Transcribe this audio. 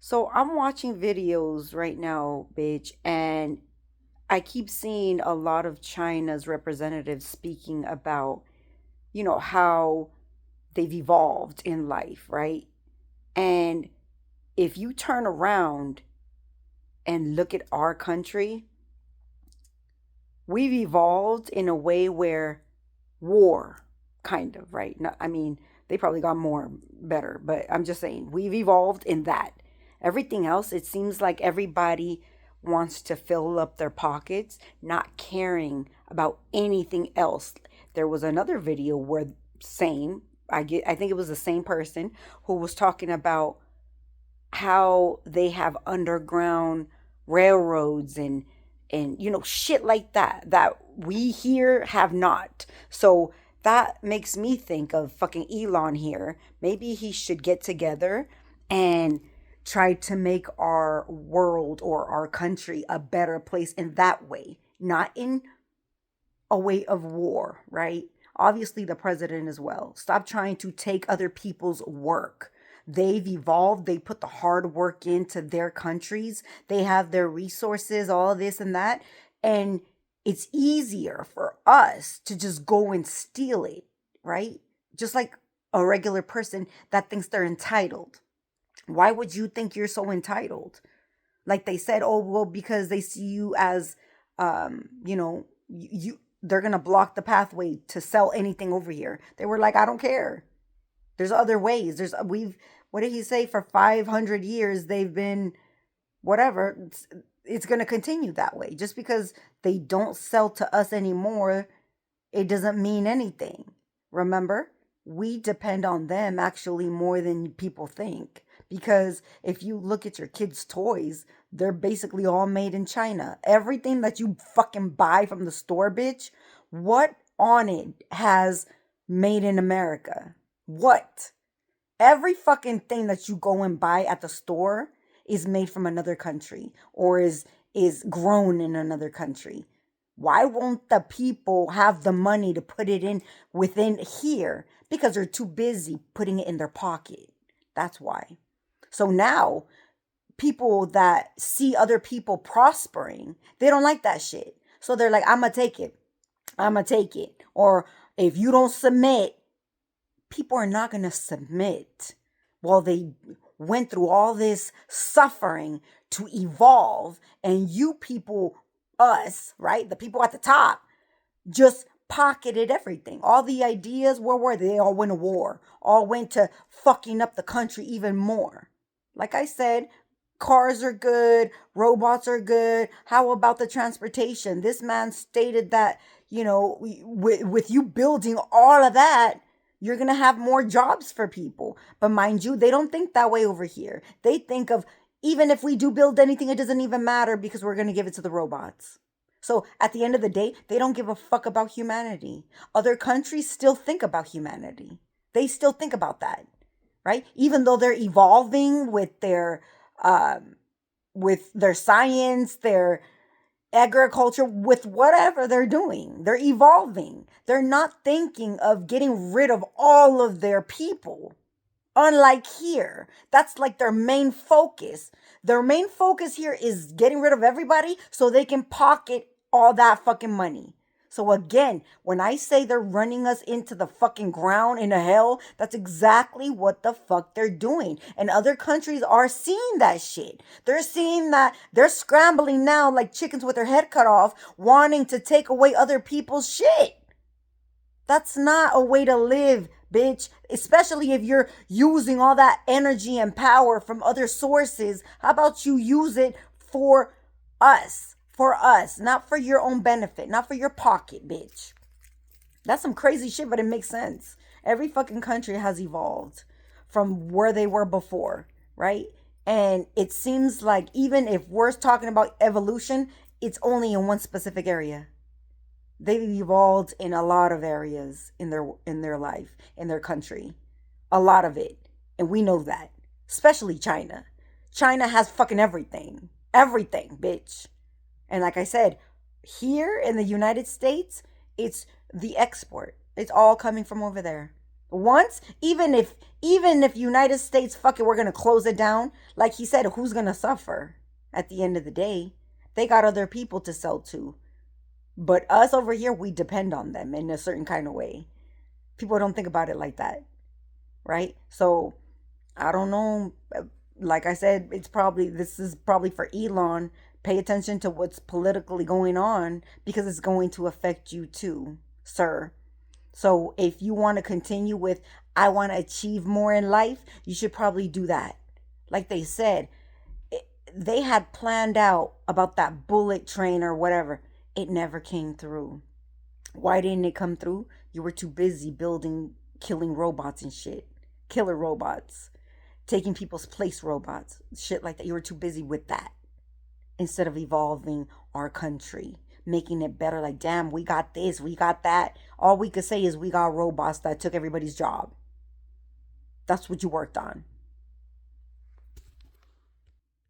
So I'm watching videos right now, bitch, and I keep seeing a lot of China's representatives speaking about, how they've evolved in life, right? And if you turn around and look at our country, we've evolved in a way where war, kind of, right? No, I mean, they probably got more better, but I'm just saying, we've evolved in that. Everything else, it seems like everybody wants to fill up their pockets, not caring about anything else. There was another video where same, I think it was the same person who was talking about how they have underground railroads and shit like that we here have not. So that makes me think of fucking Elon here. Maybe he should get together and try to make our world or our country a better place in that way, not in a way of war, right? Obviously, the president as well. Stop trying to take other people's work. They've evolved. They put the hard work into their countries. They have their resources, all this and that. And it's easier for us to just go and steal it, right? Just like a regular person that thinks they're entitled. Why would you think you're so entitled? Like they said, oh, well, because they see you as, you they're gonna block the pathway to sell anything over here. They were like, I don't care. There's other ways. We've what did he say? For 500 years they've been whatever. It's gonna continue that way. Just because they don't sell to us anymore, it doesn't mean anything. Remember, we depend on them actually more than people think. Because if you look at your kids' toys, they're basically all made in China. Everything that you fucking buy from the store, bitch, what on it has made in America? What? Every fucking thing that you go and buy at the store is made from another country or is grown in another country. Why won't the people have the money to put it in within here? Because they're too busy putting it in their pocket. That's why. So now people that see other people prospering, they don't like that shit. So they're like, I'm gonna take it. I'm gonna take it. Or if you don't submit, people are not gonna submit. Well, they went through all this suffering to evolve, and you people, us, right? The people at the top, just pocketed everything. All the ideas, where were they? They all went to war. All went to fucking up the country even more. Like I said, cars are good, robots are good. How about the transportation? This man stated that, with you building all of that, you're going to have more jobs for people. But mind you, they don't think that way over here. They think of, even if we do build anything, it doesn't even matter because we're going to give it to the robots. So at the end of the day, they don't give a fuck about humanity. Other countries still think about humanity. They still think about that, right? Even though they're evolving um, with their science, their agriculture, with whatever they're doing, they're evolving. They're not thinking of getting rid of all of their people. Unlike here, that's like their main focus. Their main focus here is getting rid of everybody so they can pocket all that fucking money. So again, when I say they're running us into the fucking ground into hell, that's exactly what the fuck they're doing. And other countries are seeing that shit. They're seeing that they're scrambling now like chickens with their head cut off, wanting to take away other people's shit. That's not a way to live, bitch. Especially if you're using all that energy and power from other sources. How about you use it for us? For us, not for your own benefit, not for your pocket, bitch. That's some crazy shit, but it makes sense. Every fucking country has evolved from where they were before, right? And it seems like even if we're talking about evolution, it's only in one specific area. They've evolved in a lot of areas in their life, in their country. A lot of it. And we know that. Especially China. China has fucking everything. Everything, bitch. And like I said, here in the United States, it's the export. It's all coming from over there. Once, even if United States, fuck it, we're gonna close it down. Like he said, who's gonna suffer at the end of the day? They got other people to sell to. But us over here, we depend on them in a certain kind of way. People don't think about it like that, right? So I don't know. Like I said, this is probably for Elon. Pay attention to what's politically going on because it's going to affect you too, sir. So if you want to continue with, I want to achieve more in life, you should probably do that. Like they said, they had planned out about that bullet train or whatever. It never came through. Why didn't it come through? You were too busy building, killing robots and shit. Killer robots. Taking people's place robots. Shit like that. You were too busy with that. Instead of evolving our country. Making it better. Like, damn, we got this, we got that. All we could say is we got robots that took everybody's job. That's what you worked on.